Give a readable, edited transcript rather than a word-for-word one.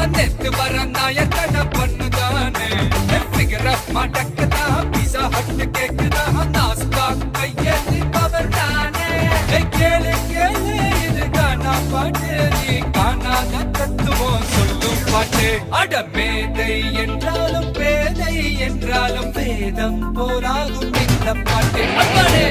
நேத்து வர நாயக்கட பண்ணுதானே figure of மாட்டக்கதா pizza hut கேக்குதா நாஸ்தா கையேந்தி பவர் தானே கேளு கேளு இது கானா பாட்டு நீ காணாத தத்துவம் சொல்லும் பாட்டு அட மேதை என்றாலும் பேதை என்றாலும் வேதம் போராகும் இந்த பாட்டு அப்பாடே